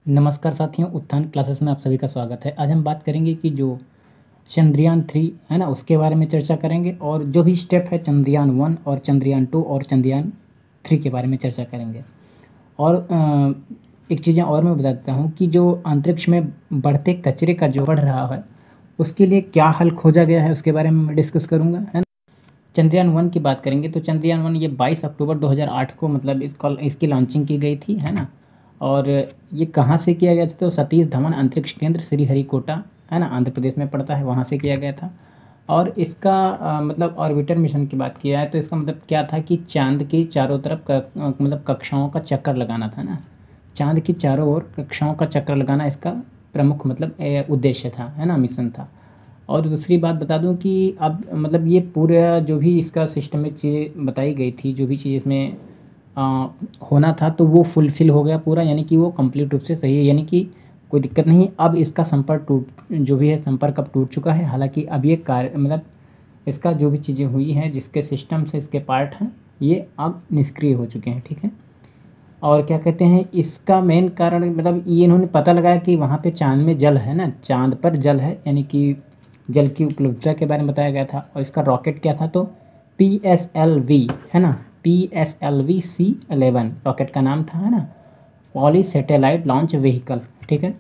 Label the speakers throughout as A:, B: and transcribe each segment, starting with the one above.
A: नमस्कार साथियों, उत्थान क्लासेस में आप सभी का स्वागत है। आज हम बात करेंगे कि जो चंद्रयान-3 है ना, उसके बारे में चर्चा करेंगे और जो भी स्टेप है चंद्रयान-1 और चंद्रयान-2 और चंद्रयान-3 के बारे में चर्चा करेंगे। और एक चीज़ें और मैं बता देता हूँ कि जो अंतरिक्ष में बढ़ते कचरे का जो बढ़ रहा है, उसके लिए क्या हल खोजा गया है, उसके बारे में मैं डिस्कस करूँगा, है ना। चंद्रयान-1 की बात करेंगे तो चंद्रयान-1 ये 22 अक्टूबर 2008 को मतलब इसकी लॉन्चिंग की गई थी, है ना। और ये कहाँ से किया गया था, तो सतीश धवन अंतरिक्ष केंद्र श्रीहरिकोटा, है ना, आंध्र प्रदेश में पड़ता है, वहाँ से किया गया था। और इसका मतलब ऑर्बिटर मिशन की बात किया है तो इसका मतलब क्या था कि चाँद की चारों तरफ मतलब कक्षाओं का चक्कर लगाना था ना। चाँद की चारों ओर कक्षाओं का चक्कर लगाना इसका प्रमुख मतलब उद्देश्य था, है ना, मिशन था। और दूसरी बात बता दूं कि अब मतलब ये पूरा जो भी इसका सिस्टमिक चीज़ें बताई गई थी, जो भी चीज़ इसमें होना था, तो वो फुलफ़िल हो गया पूरा, यानी कि वो कंप्लीट रूप से सही है, यानी कि कोई दिक्कत नहीं। अब इसका संपर्क जो भी है संपर्क अब टूट चुका है। हालांकि अब ये कार्य मतलब इसका जो भी चीज़ें हुई हैं, जिसके सिस्टम से इसके पार्ट हैं, ये अब निष्क्रिय हो चुके हैं, ठीक है। और क्या कहते हैं, इसका मेन कारण मतलब ये इन्होंने पता लगाया कि वहाँ पे चाँद में जल है ना, चाँद पर जल है, यानी कि जल की उपलब्धता के बारे में बताया गया था। और इसका रॉकेट क्या था, तो PSLV, है ना, PSLV-C11 रॉकेट का नाम था, है ना, पॉली सैटेलाइट लॉन्च व्हीकल, ठीक है।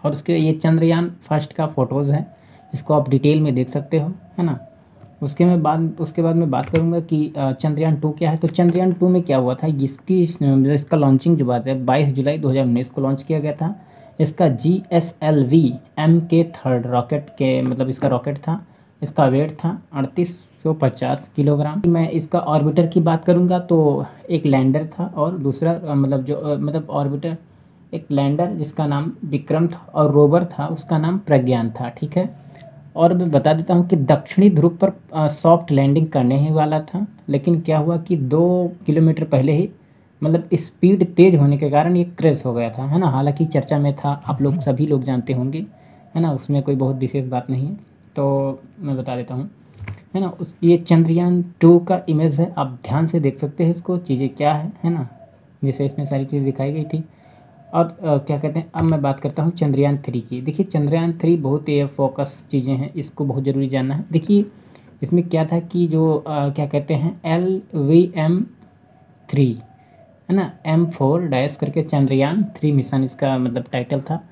A: और उसके ये चंद्रयान फर्स्ट का फ़ोटोज़ है, इसको आप डिटेल में देख सकते हो, है ना। उसके बाद मैं बात करूँगा कि चंद्रयान-2 क्या है। तो चंद्रयान-2 में क्या हुआ था, इसका लॉन्चिंग जो बात है 22 जुलाई 2019 को लॉन्च किया गया था। इसका GSLV Mk3 रॉकेट के मतलब इसका रॉकेट था। इसका वेट था 3850 किलोग्राम। मैं इसका ऑर्बिटर की बात करूँगा तो एक लैंडर था और दूसरा मतलब ऑर्बिटर एक लैंडर जिसका नाम विक्रम था और रोवर था उसका नाम प्रज्ञान था, ठीक है। और मैं बता देता हूँ कि दक्षिणी ध्रुव पर सॉफ्ट लैंडिंग करने ही वाला था, लेकिन क्या हुआ कि 2 किलोमीटर पहले ही मतलब स्पीड तेज़ होने के कारण ये क्रैश हो गया था, है ना। हालांकि चर्चा में था, आप लोग सभी लोग जानते होंगे, है ना, उसमें कोई बहुत विशेष बात नहीं है। तो मैं बता देता हूँ, है ना। ये चंद्रयान-2 का इमेज है, आप ध्यान से देख सकते हैं इसको, चीज़ें क्या है ना, जैसे इसमें सारी चीज़ें दिखाई गई थी। और क्या कहते हैं, अब मैं बात करता हूँ चंद्रयान-3 की। देखिए चंद्रयान-3 बहुत ही फोकस चीज़ें हैं, इसको बहुत ज़रूरी जानना है। देखिए इसमें क्या था कि जो क्या कहते हैं LVM-3, है ना, M4 करके चंद्रयान-3 मिशन इसका मतलब टाइटल था।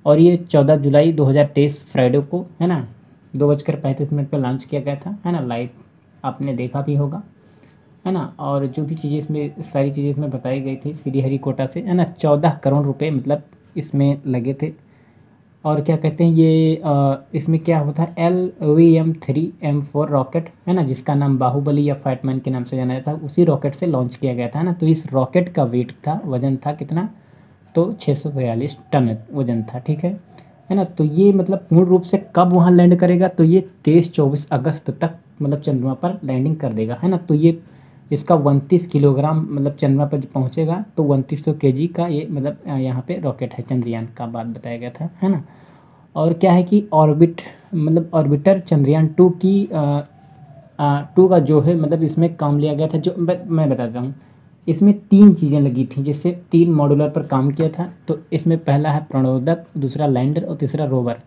A: और ये 14 जुलाई 2023 फ्राइडे को, है ना, 2:35 पर लॉन्च किया गया था, है ना। लाइव आपने देखा भी होगा, है ना। और जो भी चीज़ें इसमें सारी चीज़ें इसमें बताई गई थी श्रीहरिकोटा से, है ना, 14 करोड़ रुपए मतलब इसमें लगे थे। और क्या कहते हैं ये इसमें क्या हुआ था, LVM-3 M4 रॉकेट, है ना, जिसका नाम बाहुबली या फैटमैन के नाम से जाना जाता है, उसी रॉकेट से लॉन्च किया गया था, है ना। तो इस रॉकेट का वेट था, वजन था कितना, तो 642 टन वजन था, ठीक है ना। तो ये मतलब पूर्ण रूप से कब वहाँ लैंड करेगा, तो ये 23-24 अगस्त तक मतलब चंद्रमा पर लैंडिंग कर देगा, है ना। तो ये इसका 29 किलोग्राम मतलब चंद्रमा पर जब पहुँचेगा तो 2900 kg का ये मतलब यहाँ पे रॉकेट है, चंद्रयान का बात बताया गया था, है ना। और क्या है कि ऑर्बिटर चंद्रयान-2 की 2 का जो है मतलब इसमें काम लिया गया था, जो मैं बताता हूँ। इसमें 3 चीज़ें लगी थी, जिससे 3 मॉड्यूलर पर काम किया था। तो इसमें पहला है प्रणोदक, दूसरा लैंडर और तीसरा रोवर,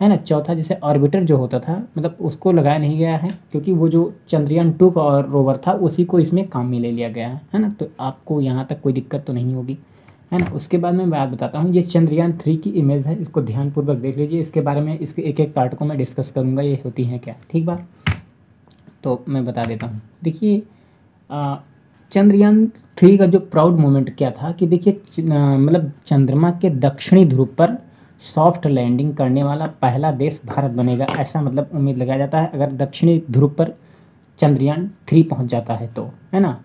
A: है ना। चौथा जैसे ऑर्बिटर जो होता था मतलब उसको लगाया नहीं गया है, क्योंकि वो जो चंद्रयान-2 का और रोवर था उसी को इसमें काम में ले लिया गया है ना। तो आपको यहाँ तक कोई दिक्कत तो नहीं होगी, है ना। उसके बाद मैं बात बताता हूँ, ये चंद्रयान-3 की इमेज है, इसको ध्यानपूर्वक देख लीजिए। इसके बारे में इसके एक एक पार्ट को मैं डिस्कस करूँगा, ये होती हैं क्या, ठीक बात। तो मैं बता देता हूँ। देखिए चंद्रयान-3 का जो प्राउड मोमेंट क्या था कि देखिए मतलब चंद्रमा के दक्षिणी ध्रुव पर सॉफ्ट लैंडिंग करने वाला पहला देश भारत बनेगा, ऐसा मतलब उम्मीद लगाया जाता है अगर दक्षिणी ध्रुव पर चंद्रयान-3 पहुंच जाता है तो, है ना।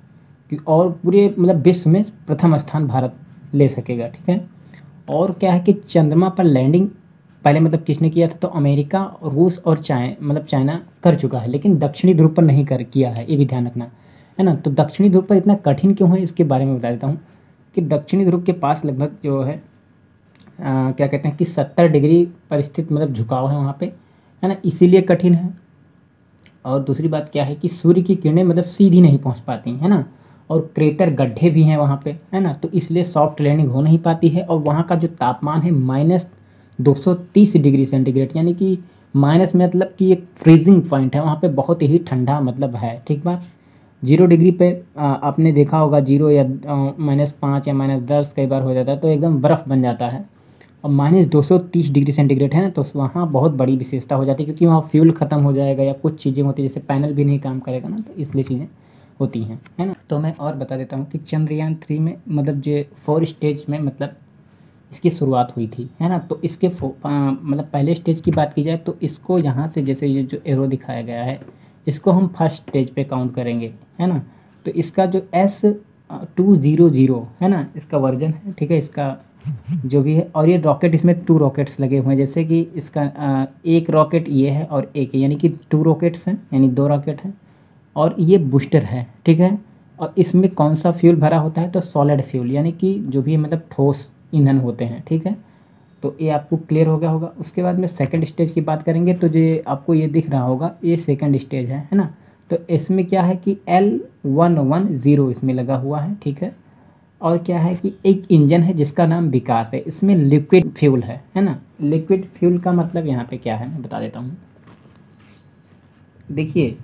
A: और पूरे मतलब विश्व में प्रथम स्थान भारत ले सकेगा, ठीक है। और क्या है कि चंद्रमा पर लैंडिंग पहले मतलब किसने किया था, तो अमेरिका, रूस और चाइना कर चुका है, लेकिन दक्षिणी ध्रुव पर नहीं कर किया है, ये भी ध्यान रखना, है ना। तो दक्षिणी ध्रुव पर इतना कठिन क्यों है, इसके बारे में बता देता हूँ कि दक्षिणी ध्रुव के पास लगभग जो है क्या कहते हैं कि 70 डिग्री पर स्थित मतलब झुकाव है वहाँ पे, है ना, इसीलिए कठिन है। और दूसरी बात क्या है कि सूर्य की किरणें मतलब सीधी नहीं पहुँच पाती, है ना। और क्रेटर गड्ढे भी हैं वहाँ पे, है ना, तो इसलिए सॉफ्ट लैंडिंग हो नहीं पाती है। और वहाँ का जो तापमान है -230 डिग्री सेंटीग्रेड, यानी कि माइनस मतलब कि एक फ्रीजिंग पॉइंट है वहाँ पे, बहुत ही ठंडा मतलब है, ठीक बात। 0 डिग्री पे आपने देखा होगा, 0 या -5 या -10 कई बार हो जाता है तो एकदम बर्फ़ बन जाता है। और -230 डिग्री सेंटीग्रेड है ना, तो वहाँ बहुत बड़ी विशेषता हो जाती है, क्योंकि वहाँ फ्यूल ख़त्म हो जाएगा या कुछ चीज़ें होती हैं, जैसे पैनल भी नहीं काम करेगा ना, तो इसलिए चीज़ें होती हैं, है ना। तो मैं और बता देता हूँ कि चंद्रयान 3 में मतलब जो 4 स्टेज में मतलब इसकी शुरुआत हुई थी, है ना। तो इसके मतलब पहले स्टेज की बात की जाए तो इसको यहाँ से, जैसे ये जो एरो दिखाया गया है, इसको हम फर्स्ट स्टेज पे काउंट करेंगे, है ना। तो इसका जो S200 है ना, इसका वर्जन है, ठीक है, इसका जो भी है। और ये रॉकेट, इसमें 2 रॉकेट्स लगे हुए हैं, जैसे कि इसका एक रॉकेट ये है और एक यानी कि 2 रॉकेट्स हैं, यानी 2 रॉकेट हैं। और ये बूस्टर है, ठीक है। और इसमें कौन सा फ्यूल भरा होता है, तो सॉलिड फ्यूल, यानी कि जो भी मतलब ठोस ईंधन होते हैं, ठीक है। तो ये आपको क्लियर हो गया होगा। उसके बाद में सेकंड स्टेज की बात करेंगे, तो जो आपको ये दिख रहा होगा, ये सेकंड स्टेज है ना। तो इसमें क्या है कि L110 इसमें लगा हुआ है, ठीक है। और क्या है कि एक इंजन है जिसका नाम विकास है, इसमें लिक्विड फ्यूल है ना। लिक्विड फ्यूल का मतलब यहाँ पे क्या है मैं बता देता हूँ। देखिए,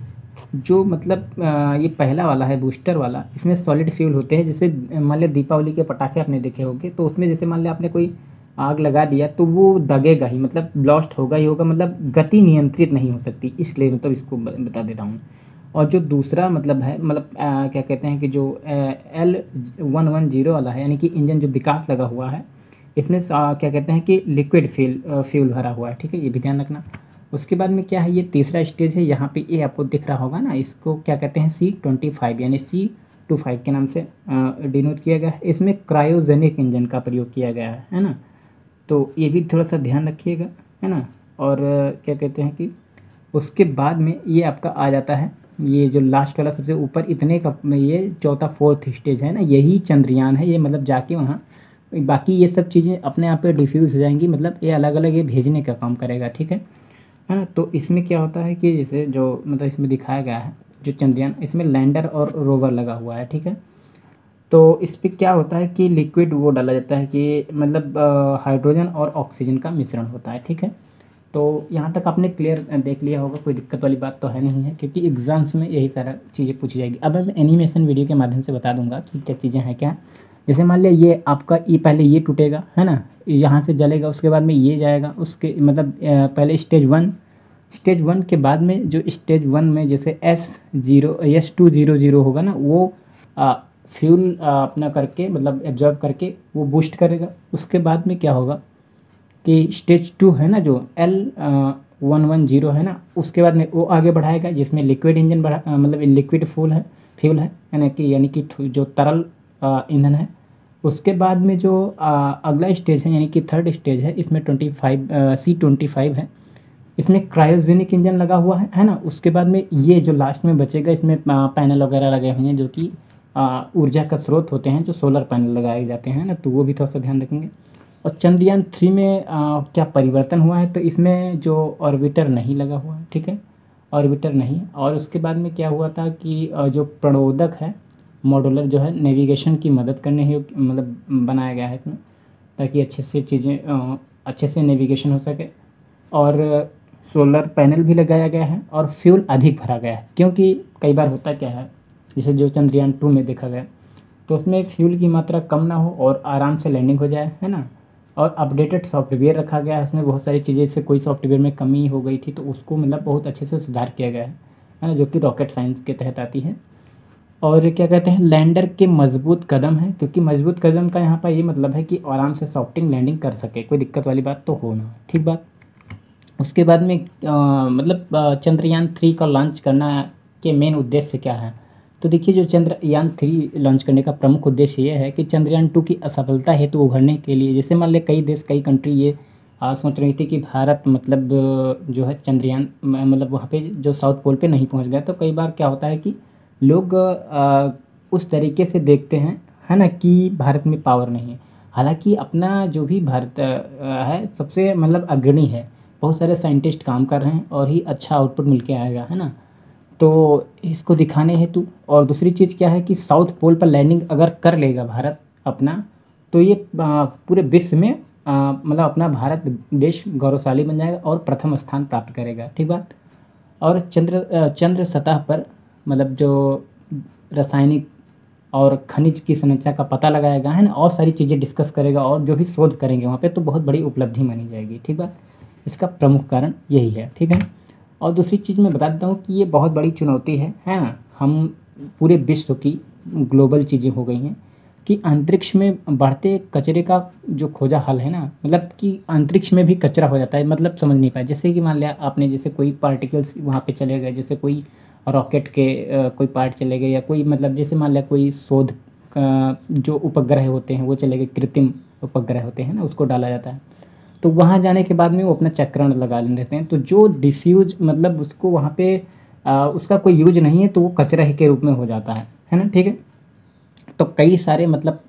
A: जो मतलब ये पहला वाला है बूस्टर वाला, इसमें सॉलिड फ्यूल होते हैं। जैसे मान लिया दीपावली के पटाखे आपने देखे होंगे, तो उसमें जैसे मान लिया आपने कोई आग लगा दिया तो वो दगेगा ही, मतलब ब्लास्ट होगा ही होगा, मतलब गति नियंत्रित नहीं हो सकती, इसलिए मतलब इसको बता दे रहा हूँ। और जो दूसरा मतलब है, मतलब क्या कहते हैं कि जो L110 वाला है, यानी कि इंजन जो विकास लगा हुआ है, इसमें क्या कहते हैं कि लिक्विड फ्यूल भरा हुआ है, ठीक है, ये भी ध्यान रखना। उसके बाद में क्या है, ये तीसरा स्टेज है, यहाँ पे ये आपको दिख रहा होगा ना, इसको क्या कहते हैं C25 यानी C25 के नाम से डिनोट किया गया है। इसमें क्रायोजेनिक इंजन का प्रयोग किया गया है ना। तो ये भी थोड़ा सा ध्यान रखिएगा, है ना। और क्या कहते हैं कि उसके बाद में ये आपका आ जाता है, ये जो लास्ट वाला सबसे ऊपर इतने का, ये चौथा फोर्थ स्टेज है ना, यही चंद्रयान है। ये मतलब जाके वहाँ बाकी ये सब चीज़ें अपने आप पे डिफ्यूज़ हो जाएंगी, मतलब ये अलग अलग ये भेजने का काम करेगा, ठीक है ना। तो इसमें क्या होता है कि जैसे जो मतलब इसमें दिखाया गया है जो चंद्रयान, इसमें लैंडर और रोवर लगा हुआ है, ठीक है। तो इस पर क्या होता है कि लिक्विड वो डाला जाता है कि मतलब हाइड्रोजन और ऑक्सीजन का मिश्रण होता है, ठीक है। तो यहाँ तक आपने क्लियर देख लिया होगा, कोई दिक्कत वाली बात तो है नहीं है, क्योंकि एग्जाम्स में यही सारा चीज़ें पूछी जाएगी। अब मैं एनिमेशन वीडियो के माध्यम से बता दूंगा कि क्या चीज़ें हैं क्या। जैसे मान लिया ये आपका ये पहले ये टूटेगा, है ना, यहाँ से जलेगा, उसके बाद में ये जाएगा, उसके मतलब पहले स्टेज वन के बाद में जो स्टेज 1 में जैसे S200 होगा ना, वो फ्यूल अपना करके मतलब एब्जॉर्ब करके वो बूस्ट करेगा। उसके बाद में क्या होगा कि स्टेज 2 है ना, जो L110 है ना, उसके बाद में वो आगे बढ़ाएगा, जिसमें लिक्विड इंजन मतलब लिक्विड फ्यूल है यानी कि जो तरल ईंधन है। उसके बाद में जो अगला स्टेज है, यानी कि थर्ड स्टेज है, इसमें C25 है, इसमें क्रायोजेनिक इंजन लगा हुआ है ना। उसके बाद में ये जो लास्ट में बचेगा, इसमें पैनल वगैरह लगे हुए हैं, जो कि ऊर्जा का स्रोत होते हैं, जो सोलर पैनल लगाए जाते हैं ना, तो वो भी थोड़ा सा ध्यान रखेंगे। और चंद्रयान 3 में क्या परिवर्तन हुआ है, तो इसमें जो ऑर्बिटर नहीं लगा हुआ है, ठीक है, ऑर्बिटर नहीं। और उसके बाद में क्या हुआ था कि जो प्रणोदक है, मॉड्यूलर जो है, नेविगेशन की मदद करने ही मतलब बनाया गया है इसमें, ताकि अच्छे से चीज़ें अच्छे से नेविगेशन हो सके। और सोलर पैनल भी लगाया गया है और फ्यूल अधिक भरा गया है, क्योंकि कई बार होता क्या है, जैसे जो चंद्रयान 2 में देखा गया, तो उसमें फ्यूल की मात्रा कम ना हो और आराम से लैंडिंग हो जाए, है ना। और अपडेटेड सॉफ्टवेयर रखा गया है उसमें, बहुत सारी चीज़ें, जैसे कोई सॉफ्टवेयर में कमी हो गई थी तो उसको मतलब बहुत अच्छे से सुधार किया गया है ना, जो कि रॉकेट साइंस के तहत आती है। और क्या कहते हैं, लैंडर के मजबूत कदम है, क्योंकि मजबूत कदम का यहाँ पर ये मतलब है कि आराम से सॉफ्टिंग लैंडिंग कर सके, कोई दिक्कत वाली बात तो हो ना, ठीक बात। उसके बाद में मतलब चंद्रयान 3 का लॉन्च करना के मेन उद्देश्य क्या है, तो देखिए, जो चंद्रयान 3 लॉन्च करने का प्रमुख उद्देश्य ये है कि चंद्रयान 2 की असफलता हेतु उभरने के लिए, जैसे मान लें कई देश कई कंट्री ये सोच रही थी कि भारत मतलब जो है चंद्रयान मतलब वहाँ पे जो साउथ पोल पे नहीं पहुँच गया, तो कई बार क्या होता है कि लोग उस तरीके से देखते हैं, है ना, कि भारत में पावर नहीं है। हालांकि अपना जो भी भारत है सबसे मतलब अग्रणी है, बहुत सारे साइंटिस्ट काम कर रहे हैं और ही अच्छा आउटपुट मिल के आएगा, है ना। तो इसको दिखाने हेतु, और दूसरी चीज़ क्या है कि साउथ पोल पर लैंडिंग अगर कर लेगा भारत अपना, तो ये पूरे विश्व में मतलब अपना भारत देश गौरवशाली बन जाएगा और प्रथम स्थान प्राप्त करेगा, ठीक बात। और चंद्र सतह पर मतलब जो रासायनिक और खनिज की संरचना का पता लगाएगा, है ना, और सारी चीज़ें डिस्कस करेगा, और जो भी शोध करेंगे वहाँ पे तो बहुत बड़ी उपलब्धि मानी जाएगी, ठीक बात। इसका प्रमुख कारण यही है, ठीक है। और दूसरी चीज़ मैं बता देता हूँ कि ये बहुत बड़ी चुनौती है ना। हम पूरे विश्व की ग्लोबल चीज़ें हो गई हैं कि अंतरिक्ष में बढ़ते कचरे का जो खोजा हल है ना, मतलब कि अंतरिक्ष में भी कचरा हो जाता है, मतलब समझ नहीं पाया। जैसे कि मान लिया आपने, जैसे कोई पार्टिकल्स वहाँ पे चले गए, जैसे कोई रॉकेट के कोई पार्ट चले गए, या कोई मतलब जैसे मान लिया कोई शोध का जो उपग्रह होते हैं वो चले गए, कृत्रिम उपग्रह होते हैं ना, उसको डाला जाता है। तो वहाँ जाने के बाद में वो अपना चक्रण लगा लेते हैं, तो जो डिसयूज मतलब उसको वहाँ पे उसका कोई यूज नहीं है, तो वो कचरा ही के रूप में हो जाता है ना, ठीक है। तो कई सारे मतलब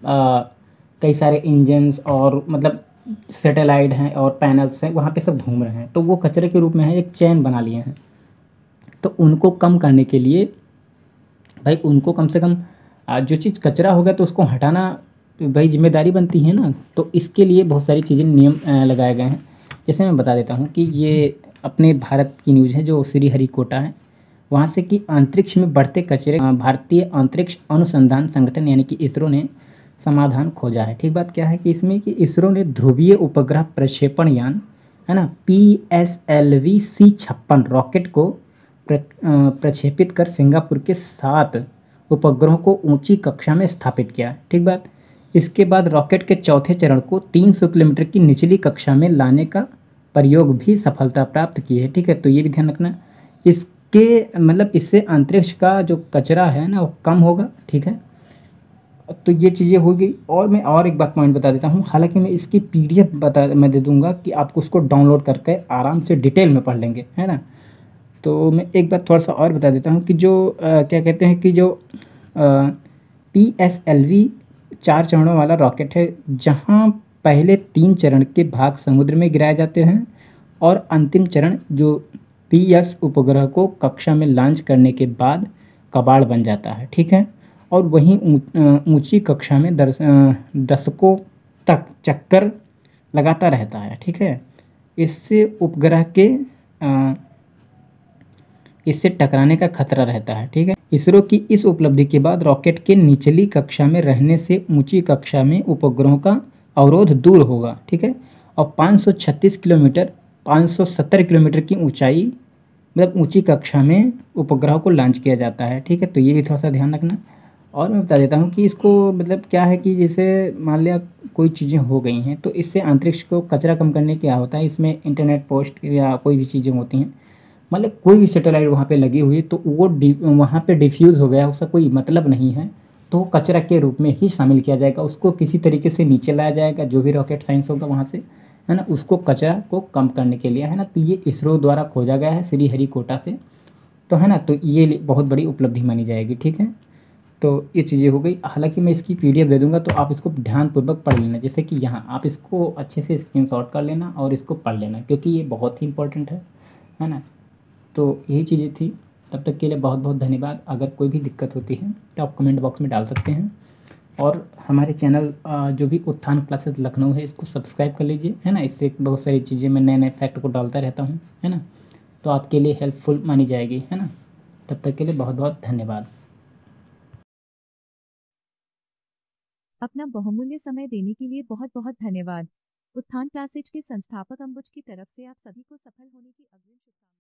A: कई सारे इंजन्स और मतलब सैटेलाइट हैं और पैनल्स हैं, वहाँ पे सब घूम रहे हैं, तो वो कचरे के रूप में है, एक चैन बना लिए हैं। तो उनको कम करने के लिए भाई उनको कम से कम जो चीज़ कचरा हो गया तो उसको हटाना भाई जिम्मेदारी बनती है ना। तो इसके लिए बहुत सारी चीज़ें नियम लगाए गए हैं। जैसे मैं बता देता हूँ कि ये अपने भारत की न्यूज़ है जो श्री हरिकोटा है, वहाँ से कि अंतरिक्ष में बढ़ते कचरे भारतीय अंतरिक्ष अनुसंधान संगठन यानी कि इसरो ने समाधान खोजा है, ठीक बात। क्या है कि इसमें कि इसरो ने ध्रुवीय उपग्रह प्रक्षेपण यान, है ना, PSLV-C56 रॉकेट को प्रक्षेपित कर सिंगापुर के 7 उपग्रहों को ऊंची कक्षा में स्थापित किया, ठीक बात। इसके बाद रॉकेट के चौथे चरण को 300 किलोमीटर की निचली कक्षा में लाने का प्रयोग भी सफलता प्राप्त की है, ठीक है। तो ये भी ध्यान रखना, इसके मतलब इससे अंतरिक्ष का जो कचरा है ना वो कम होगा, ठीक है। तो ये चीज़ें हो गई, और मैं और एक बात पॉइंट बता देता हूँ, हालांकि मैं इसकी PDF मैं दे दूंगा कि आपको उसको डाउनलोड करके आराम से डिटेल में पढ़ लेंगे, है ना। तो मैं एक बात थोड़ा सा और बता देता हूँ कि जो क्या कहते हैं कि जो PSLV 4 चरणों वाला रॉकेट है, जहाँ पहले 3 चरण के भाग समुद्र में गिराए जाते हैं, और अंतिम चरण जो PS उपग्रह को कक्षा में लॉन्च करने के बाद कबाड़ बन जाता है, ठीक है। और वहीं ऊंची कक्षा में दशकों तक चक्कर लगाता रहता है, ठीक है। इससे उपग्रह के अ, इससे टकराने का खतरा रहता है, ठीक है। इसरो की इस उपलब्धि के बाद रॉकेट के निचली कक्षा में रहने से ऊंची कक्षा में उपग्रहों का अवरोध दूर होगा, ठीक है। और 536 किलोमीटर 570 किलोमीटर की ऊंचाई मतलब ऊंची कक्षा में उपग्रह को लॉन्च किया जाता है, ठीक है। तो ये भी थोड़ा सा ध्यान रखना। और मैं बता देता हूँ कि इसको मतलब क्या है कि जैसे मान लिया कोई चीज़ें हो गई हैं, तो इससे अंतरिक्ष को कचरा कम करने क्या होता है, इसमें इंटरनेट पोस्ट या कोई भी चीज़ें होती हैं, मतलब कोई भी सैटेलाइट वहाँ पे लगी हुई है, तो वो वहाँ पे डिफ्यूज़ हो गया, उसका कोई मतलब नहीं है, तो वो कचरा के रूप में ही शामिल किया जाएगा, उसको किसी तरीके से नीचे लाया जाएगा, जो भी रॉकेट साइंस होगा वहाँ से, है ना, उसको कचरा को कम करने के लिए, है ना। तो ये इसरो द्वारा खोजा गया है श्री हरिकोटा से, तो है ना, तो ये बहुत बड़ी उपलब्धि मानी जाएगी, ठीक है। तो ये चीज़ें हो गई, हालांकि मैं इसकी PDF दे दूंगा, तो आप इसको ध्यानपूर्वक पढ़ लेना, जैसे कि यहाँ आप इसको अच्छे से स्क्रीनशॉट कर लेना और इसको पढ़ लेना, क्योंकि ये बहुत ही इंपॉर्टेंट है ना। तो यही चीज़ें थी, तब तक के लिए बहुत बहुत धन्यवाद। अगर कोई भी दिक्कत होती है तो आप कमेंट बॉक्स में डाल सकते हैं, और हमारे चैनल जो भी उत्थान क्लासेस लखनऊ है इसको सब्सक्राइब कर लीजिए, है ना। इससे बहुत सारी चीज़ें मैं नए नए फैक्ट को डालता रहता हूँ, है ना। तो आपके लिए हेल्पफुल मानी जाएगी, है ना। तब तक के लिए बहुत बहुत धन्यवाद।
B: अपना बहुमूल्य समय देने के लिए बहुत बहुत धन्यवाद। उत्थान क्लासेज के संस्थापक अंबुज की तरफ से आप सभी को सफल होने की अग्रिम शुभकामनाएं।